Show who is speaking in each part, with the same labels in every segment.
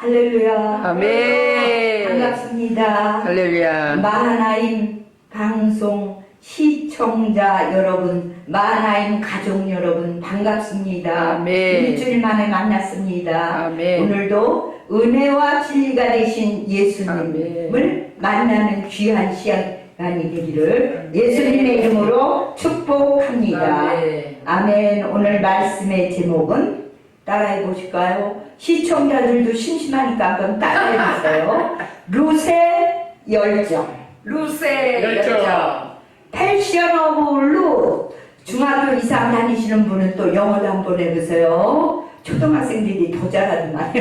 Speaker 1: 할렐루야.
Speaker 2: 아멘.
Speaker 1: 반갑습니다.
Speaker 2: 할렐루야.
Speaker 1: 마하나임 방송 시청자 여러분, 마하나임 가족 여러분 반갑습니다.
Speaker 2: 아멘.
Speaker 1: 일주일 만에 만났습니다.
Speaker 2: 아멘.
Speaker 1: 오늘도 은혜와 진리가 되신 예수님을
Speaker 2: 아멘.
Speaker 1: 만나는 귀한 시간이 되기를 예수님의 이름으로 축복합니다.
Speaker 2: 아멘.
Speaker 1: 아멘. 오늘 말씀의 제목은 따라해 보실까요? 시청자들도 심심하니까 한번 따라해 보세요. 룻의 열정.
Speaker 2: 루세 열정.
Speaker 1: 패션 오브 룻. 중학교 이상 다니시는 분은 또 영어도 한번 해보세요. 초등학생들이 더 잘하더만.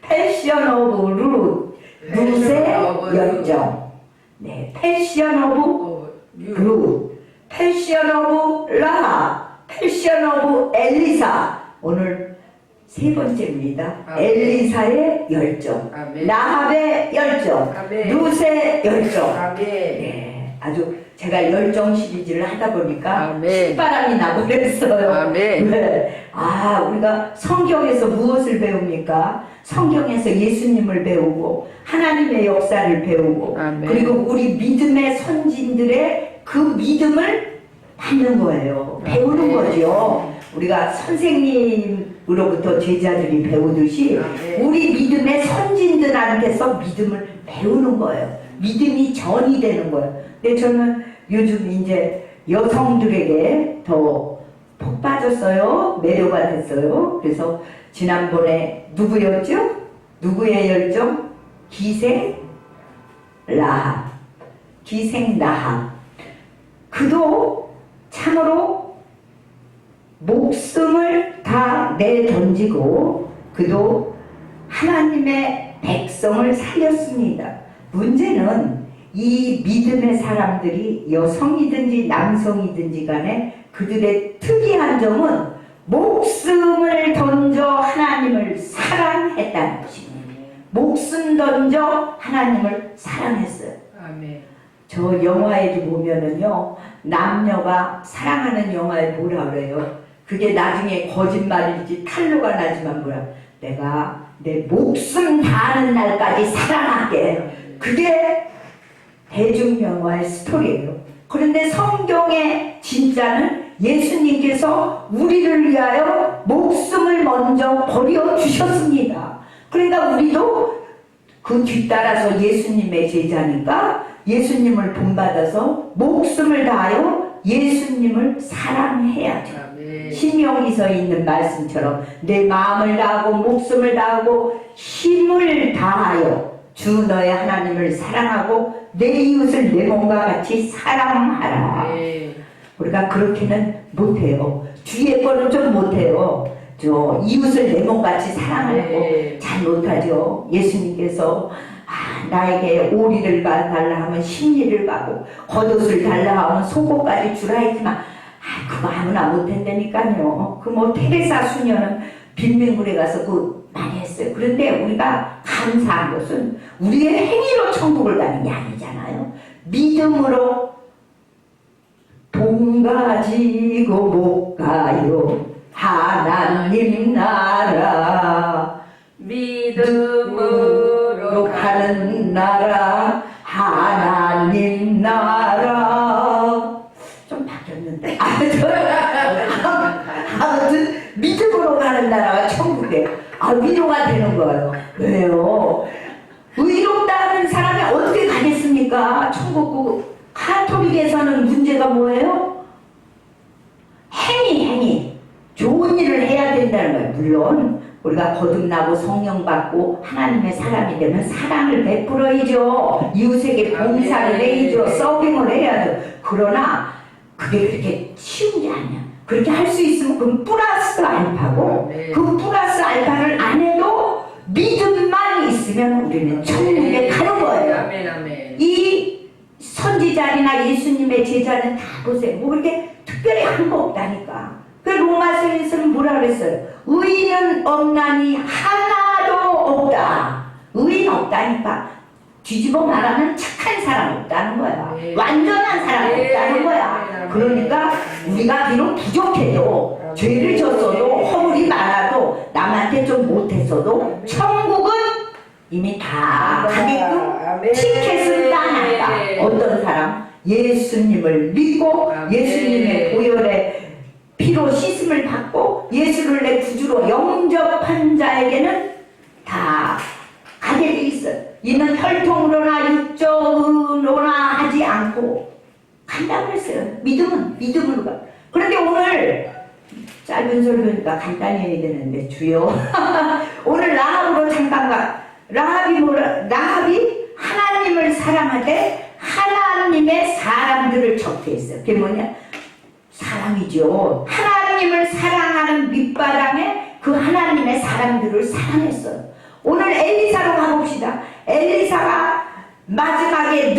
Speaker 1: 패션 오브 룻. 룻의 열정. 네, 패션 오브 룻. 패션 오브 라합. 패션 오브 엘리사. 오늘 세 번째입니다.
Speaker 2: 아멘.
Speaker 1: 엘리사의 열정,
Speaker 2: 아멘.
Speaker 1: 라합의 열정,
Speaker 2: 아멘.
Speaker 1: 룻의 열정.
Speaker 2: 아멘.
Speaker 1: 네, 아주 제가 열정 시리즈를 하다 보니까
Speaker 2: 아멘.
Speaker 1: 신바람이 나고 그랬어요.
Speaker 2: 아멘.
Speaker 1: 네. 아, 우리가 성경에서 무엇을 배웁니까? 성경에서 예수님을 배우고 하나님의 역사를 배우고
Speaker 2: 아멘.
Speaker 1: 그리고 우리 믿음의 선진들의 그 믿음을 받는 거예요. 배우는
Speaker 2: 아멘.
Speaker 1: 거죠. 우리가 선생님으로부터 제자들이 배우듯이
Speaker 2: 아멘.
Speaker 1: 우리 믿음의 선진들한테서 믿음을 배우는 거예요. 믿음이 전이 되는 거예요. 근데 저는 요즘 이제 여성들에게 더 푹 빠졌어요. 매료가 됐어요. 그래서 지난번에 누구였죠? 누구의 열정? 기생 라합. 기생 라합. 그도 참으로 목숨을 다 내던지고 그도 하나님의 백성을 살렸습니다. 문제는 이 믿음의 사람들이 여성이든지 남성이든지 간에 그들의 특이한 점은 목숨을 던져 하나님을 사랑했다는 것입니다. 목숨 던져 하나님을 사랑했어요.
Speaker 2: 아멘.
Speaker 1: 저 영화에도 보면은요, 남녀가 사랑하는 영화에 뭐라 그래요? 그게 나중에 거짓말일지 탄로가 나지만 뭐라, 내가 내 목숨 다하는 날까지 사랑할게. 그게 대중영화의 스토리예요. 그런데 성경의 진짜는 예수님께서 우리를 위하여 목숨을 먼저 버려주셨습니다. 그러니까 우리도 그 뒤따라서 예수님의 제자니까 예수님을 본받아서 목숨을 다하여 예수님을 사랑해야죠.
Speaker 2: 아멘.
Speaker 1: 신명기서에 있는 말씀처럼 내 마음을 다하고 목숨을 다하고 힘을 다하여 주 너의 하나님을 사랑하고 내 이웃을 내 몸과 같이 사랑하라.
Speaker 2: 아멘.
Speaker 1: 우리가 그렇게는 못해요. 뒤에 거는 좀 못해요. 저 이웃을 내 몸같이 사랑하고
Speaker 2: 네.
Speaker 1: 잘 못하죠. 예수님께서 나에게 오리를 달라 하면 십리를 가고 겉옷을 달라 하면 속옷까지 주라 했지만 그거 아무나 못한다니까요. 그 뭐 테레사 수녀는 빈민굴에 가서 그 많이 했어요. 그런데 우리가 감사한 것은 우리의 행위로 천국을 가는 게 아니잖아요. 믿음으로 돈 가지고 못 가요. 하나님 나라 믿음으로 가는 나라 하나님 나라. 좀 바뀌었는데 아무튼 믿음으로 가는 나라가 천국이에요. 위로가 되는 거예요. 왜요? 의롭다는 사람이 어떻게 가겠습니까? 천국. 카톨릭에서는 문제가 뭐예요? 행위. 좋은 일을 해야 된다는 거예요. 물론 우리가 거듭나고 성령 받고 하나님의 사람이 되면 사랑을 베풀어야죠. 이웃에게 봉사를 해야죠. 서빙을 해야죠. 그러나 그게 그렇게 쉬운 게 아니야. 그렇게 할 수 있으면 그건 플러스 알파고 그 플러스 알파를 안 해도 믿음만 있으면 우리는 천국에 가는 거예요.
Speaker 2: 아멘. 아멘.
Speaker 1: 이 선지자나 예수님의 제자는 다 보세요. 뭐 그렇게 특별히 한 거 없다니까. 그 로마서에서는 뭐라 그랬어요? 의인은 없나니 하나도 없다. 의인 없다니까. 뒤집어 말하면 착한 사람 없다는 거야. 완전한 사람 없다는 거야. 그러니까 우리가 비록 부족해도 죄를 졌어도 허물이 많아도 남한테 좀 못했어도 이미 다 가게끔
Speaker 2: 아멘.
Speaker 1: 티켓을 따놨다. 어떤 사람? 예수님을 믿고
Speaker 2: 아멘.
Speaker 1: 예수님의 보혈의 피로 씻음을 받고 예수를 내 구주로 영접한 자에게는 다 가게 돼 있어요. 이는 혈통으로나 육적으로나 하지 않고 간다고 했어요. 믿음은 믿음으로 가. 그런데 오늘 짧은 설교니까 간단히 해야 되는데 주여 오늘 라합으로 잠깐 가. 라합이 하나님을 사랑하되 하나님의 사람들을 적대했어요. 그게 뭐냐? 사랑이죠. 하나님을 사랑하는 밑바람에 그 하나님의 사람들을 사랑했어요. 오늘 엘리사로 가봅시다. 엘리사가 마지막에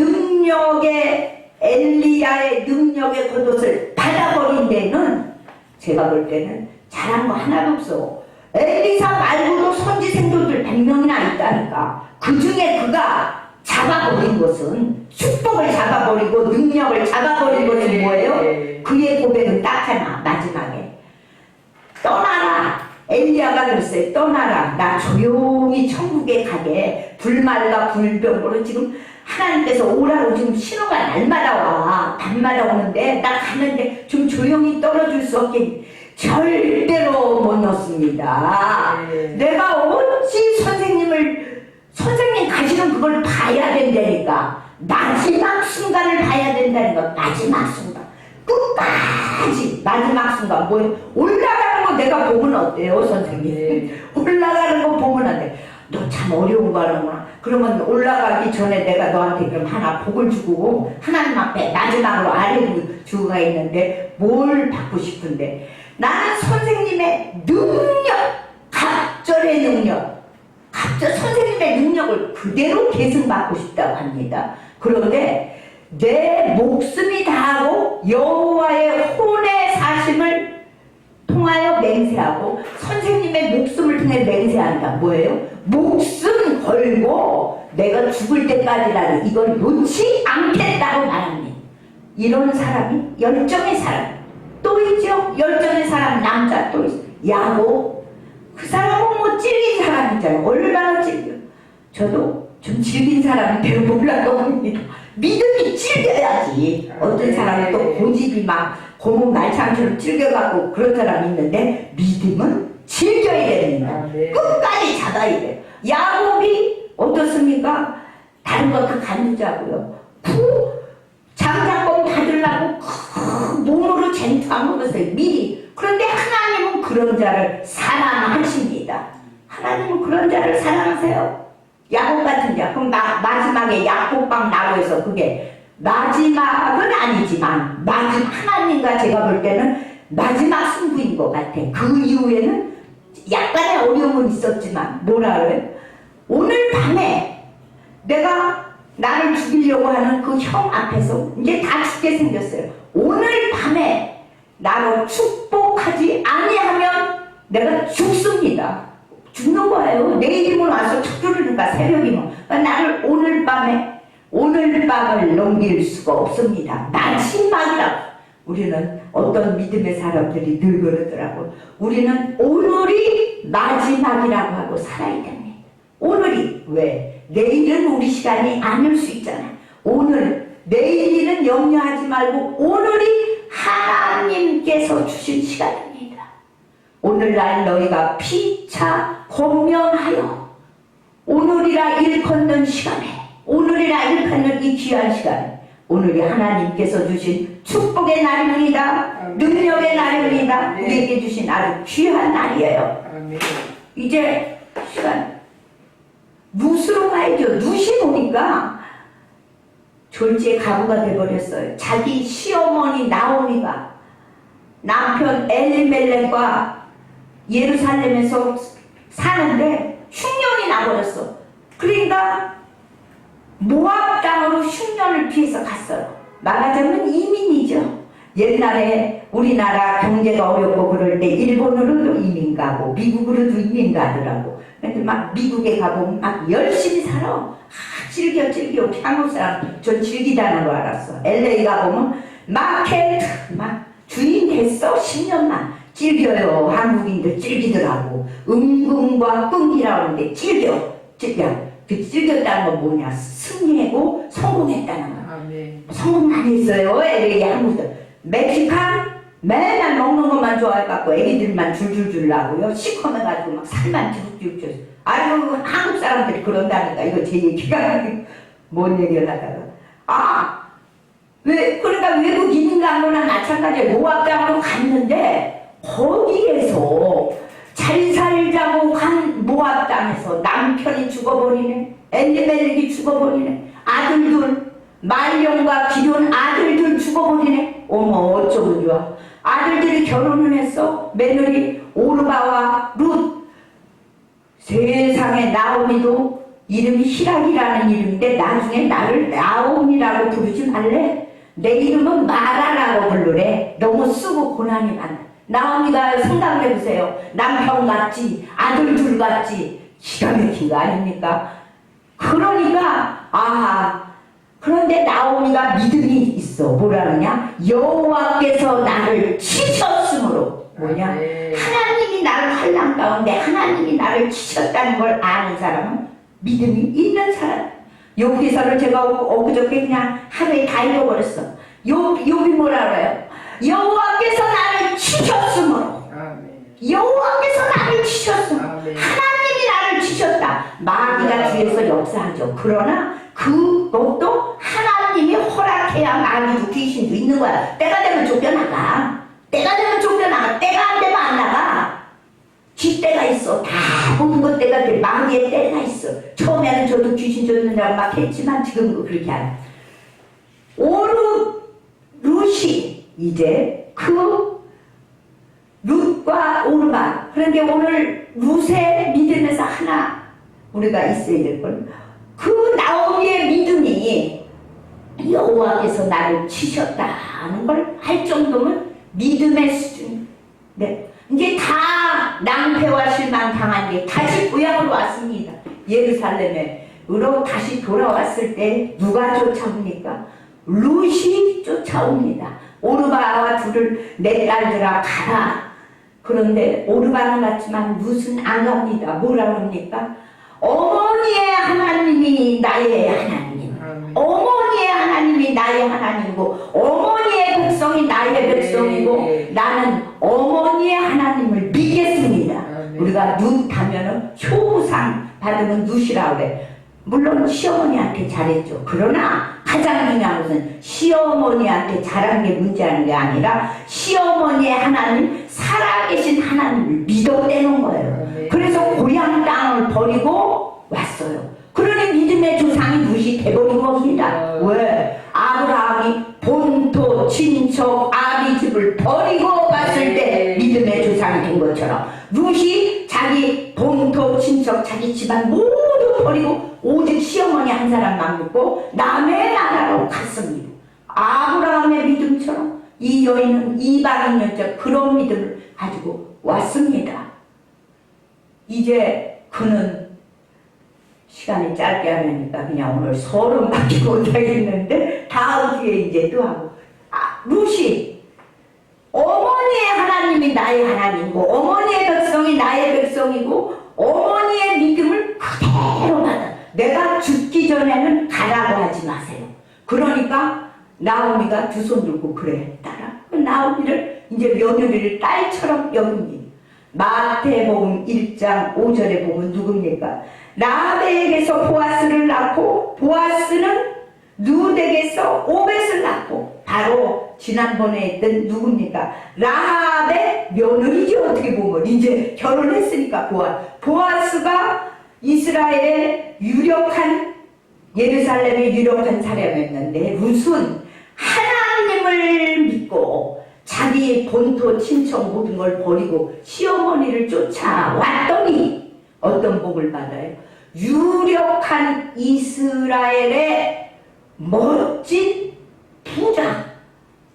Speaker 1: 엘리야의 능력의 겉옷을 받아버린 데는 제가 볼 때는 잘한 거 하나도 없어. 엘리사 말고도 선지 생도들 100명이나 있다니까. 그 중에 그가 잡아버린 것은 축복을 잡아버리고 능력을 잡아버린 것은 뭐예요? 그의 고백은 딱 하나. 마지막에 떠나라. 엘리야가 그랬어요. 떠나라. 나 조용히 천국에 가게. 불말과 불병으로 지금 하나님께서 오라고 지금 신호가 날마다 와. 밤마다 오는데 나 가는데 좀 조용히 떨어질 수 없게 절대로 못 넣습니다. 내가 어찌 선생님 가시는 그걸 봐야 된다니까. 마지막 순간을 봐야 된다니까. 마지막 순간. 끝까지 마지막 순간. 뭐예요? 올라가는 거 내가 보면 어때요, 선생님? 올라가는 거 보면 안 돼. 너 참 어려운 거 하는구나. 그러면 올라가기 전에 내가 너한테 그럼 하나 복을 주고 하나님 앞에 마지막으로 아뢰고 주가 있는데 뭘 받고 싶은데 나는 선생님의 능력, 갑절의 능력, 선생님의 능력을 그대로 계승받고 싶다고 합니다. 그런데 내 목숨이 다하고 여호와의 혼의 사심을 통하여 맹세하고 선생님의 목숨을 통해 맹세한다. 뭐예요? 목숨 걸고 내가 죽을 때까지라도 이걸 놓지 않겠다고 말합니다. 이런 사람이 열정의 사람 또 있죠. 열정의 사람 남자 또 있어. 야곱 그 사람은 뭐 질긴 사람이잖아요. 얼마나 질겨. 저도 좀 질긴 사람인데 몰라도 합니다. 믿음이 질겨야지. 어떤 사람은 또 고집이 막 고문 말창처럼 질겨갖고 그런 사람이 있는데 믿음은 질겨야 됩니다. 끝까지 잡아야 돼요. 야곱이 어떻습니까? 다른 거 다 간두자고요. 장작범 받으려고 몸으로 쟁투한 것을 미리. 그런데 하나님은 그런 자를 사랑하십니다. 하나님은 그런 자를 사랑하세요. 야곱 같은 자. 그럼 마지막에 야곱방 나무에서 그게 마지막은 아니지만 하나님과 제가 볼 때는 마지막 승부인 것 같아. 그 이후에는 약간의 어려움은 있었지만 뭐라 그래요? 오늘 밤에 내가 나를 죽이려고 하는 그 형 앞에서 이제 다 죽게 생겼어요. 오늘 밤에 나를 축복하지 아니하면 내가 죽습니다. 죽는 거예요. 내일이면 와서 척주르니까 새벽이면. 그러니까 나를 오늘 밤을 넘길 수가 없습니다. 마지막이라고. 우리는 어떤 믿음의 사람들이 늘 그러더라고. 우리는 오늘이 마지막이라고 하고 살아야 됩니다. 오늘이. 왜? 내일은 우리 시간이 아닐 수 있잖아요. 오늘, 내일 일은 염려하지 말고 오늘이 하나님께서 주신 시간입니다. 오늘날 너희가 피차 권면하여 오늘이라 일컫는 시간에 오늘이라 일컫는 이 귀한 시간에 오늘이 하나님께서 주신 축복의 날입니다. 능력의 날입니다. 우리에게 주신 아주 귀한 날이에요. 이제 시간 룻으로 가야죠. 룻이 보니까 졸지에 가부가 돼버렸어요. 자기 시어머니 나오미가 남편 엘리멜렉과 예루살렘에서 사는데 흉년이 나버렸어. 그러니까 모압 땅으로 흉년을 피해서 갔어요. 말하자면 이민이죠. 옛날에 우리나라 경제가 어렵고 그럴 때 일본으로도 이민 가고 미국으로도 이민 가더라고. 근데 막 미국에 가보면 막 열심히 살아. 즐겨 한국 사람 전 즐기다는 거 알았어. LA 가보면 마켓 막 주인 됐어 10년만 즐겨요. 한국인들 즐기더라고. 은근과 끈기라고 하는데 즐겨 그 즐겼다는 건 뭐냐? 승리하고 성공했다는 거.
Speaker 2: 아멘.
Speaker 1: 성공 많이 했어요. 애들이 한국도 멕시칸 맨날 먹는 것만 좋아해갖고 애기들만 줄줄줄 나고요. 시커매가지고 막 살만 쭉쭉 쪄. 아유 한국 사람들이 그런다니까. 이거 제 얘기가 뭔 얘기를 하다가 왜 그러니까 외국 이민가거나 마찬가지로 모압당으로 갔는데 거기에서 잘 살자고 간 모압 땅에서 남편이 죽어버리네. 엘리멜렉이 죽어버리네. 아들들 말령과 기존 아들들 죽어버리네. 어머 어쩌면 좋아. 아들들이 결혼을 했어. 며느리 오르바와 룻. 세상에 나오미도 이름이 히락이라는 이름인데 나중에 나를 나오미라고 부르지 말래. 내 이름은 마라라고 부르래. 너무 쓰고 고난이 많아. 나오미가 생각을 해보세요. 남편 같지, 아들 둘 같지. 기가 막힌 거 아닙니까? 그러니까 그런데 나오미가 믿음이 있어. 뭐라느냐? 여호와께서 나를 치셨으므로. 뭐냐? 하나님이 나를 환난 가운데 하나님이 나를 치셨다는 걸 아는 사람은 믿음이 있는 사람. 여기서는 제가 엊그저께 그냥 하루에 다 읽어버렸어. 욥이 뭐라 그래요? 여호와께서 나를 치셨으므로. 여호와께서 나를 치셨어. 하나님이 나를 치셨다. 마귀가 뒤에서 역사하죠. 그러나 그것도 하나님이 허락해야 마귀도 귀신도 있는 거야. 때가 되면 쫓겨나가. 때가 되면 쫓겨나가. 때가 안 되면 안 나가. 쥐때가 있어. 다 모든 것 때가 돼. 마귀의 때가 있어. 처음에는 저도 귀신 쫓는다고 막 했지만 지금도 그렇게 안 해. 룻이 이제 그 룻과 오르바. 그런데 오늘 룻의 믿음에서 하나 우리가 있어야 될 건 그 나오미의 믿음이 여호와께서 나를 치셨다는 걸 할 정도면 믿음의 수준. 네. 이제 다 낭패와 실망 당한 게 다시 고향으로 왔습니다. 예루살렘으로 다시 돌아왔을 때 누가 쫓아옵니까? 룻이 쫓아옵니다. 오르바와 둘을 내 딸들아 가라. 그런데 오르바는 갔지만 룻은 안 갑니다. 뭐라 그럽니까? 어머니의 하나님이 나의 하나님. 어머니의 하나님이 나의 하나님이고 어머니의 백성이 나의 백성이고 나는 어머니의 하나님을 믿겠습니다. 우리가 룻 하면은 효부상 받으면 룻이라고 그래. 물론 시어머니한테 잘했죠. 그러나 가장 중요한 것은 시어머니한테 잘한 게 문제하는 게 아니라 시어머니의 하나님, 살아계신 하나님을 믿어내는 거예요. 그래서 고향 땅을 버리고 왔어요. 그러니 믿음의 조상이 룻이 돼버린 겁니다. 왜? 아브라함이 본토, 친척, 아비 집을 버리고 갔을 때 믿음의 조상이 된 것처럼 룻이 자기 본토, 친척, 자기 집안 모두 버리고 오직 시어머니 한 사람만 믿고 남의 나라로 갔습니다. 아브라함의 믿음처럼 이 여인은 이방인이었죠. 그런 믿음을 가지고 왔습니다. 이제 그는 시간이 짧게 하려니까 그냥 오늘 서론밖에 못하겠는데 다음 주에 이제 또 하고 룻이 어머니의 하나님이 나의 하나님이고 어머니의 백성이 나의 백성이고 어머니의 믿음을 그대로 받아. 내가 죽기 전에는 가라고 하지 마세요. 그러니까 나오미가 두 손 들고 그래 따라. 나오미를 이제 며느리를 딸처럼 여깁니다. 마태복음 1장 5절에 보면 누굽니까? 라합에게서 보아스를 낳고 보아스는 룻에게서 오벳을 낳고 바로 지난번에 했던 누굽니까? 라합의 며느리죠. 어떻게 보면 이제 결혼했으니까 보아스가 이스라엘의 유력한 예루살렘의 유력한 사람이었는데 룻은 하나님을 믿고 자기 본토 친척 모든 걸 버리고 시어머니를 쫓아왔더니 어떤 복을 받아요? 유력한 이스라엘의 멋진 부자,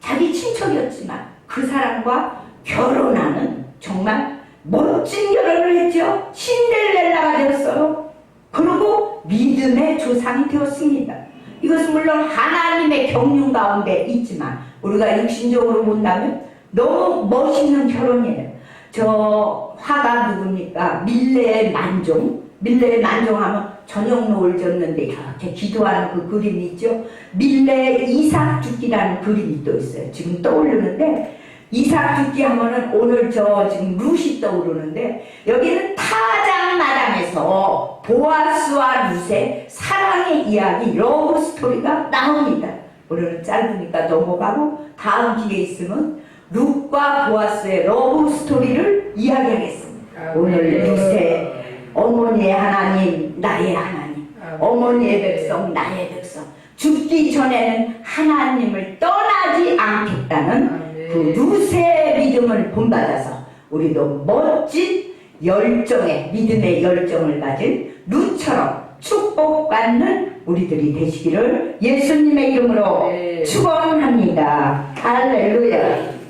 Speaker 1: 자기 친척이었지만 그 사람과 결혼하는 정말 멋진 결혼을 했죠. 신데렐라가 되었어요. 그리고 믿음의 조상이 되었습니다. 이것은 물론 하나님의 경륜 가운데 있지만 우리가 육신적으로 본다면 너무 멋있는 결혼이에요. 저 화가 누굽니까? 밀레의 만종. 밀레에 만종하면 저녁 노을 졌는데 이렇게 기도하는 그 그림이 있죠. 밀레 이삭 죽기라는 그림이 또 있어요. 지금 떠오르는데 이삭 죽기 하면은 오늘 저 지금 룻이 떠오르는데 여기는 타작마당에서 보아스와 룻의 사랑의 이야기 러브 스토리가 나옵니다. 오늘은 짧으니까 넘어가고 다음 기회에 있으면 룻과 보아스의 러브 스토리를 이야기하겠습니다. 오늘 룻의 어머니의 하나님 나의 하나님 어머니의 백성 나의 백성 죽기 전에는 하나님을 떠나지 않겠다는 그 룻의 믿음을 본받아서 우리도 멋진 열정의 믿음의 열정을 가진 룻처럼 축복받는 우리들이 되시기를 예수님의 이름으로 축원합니다. 할렐루야.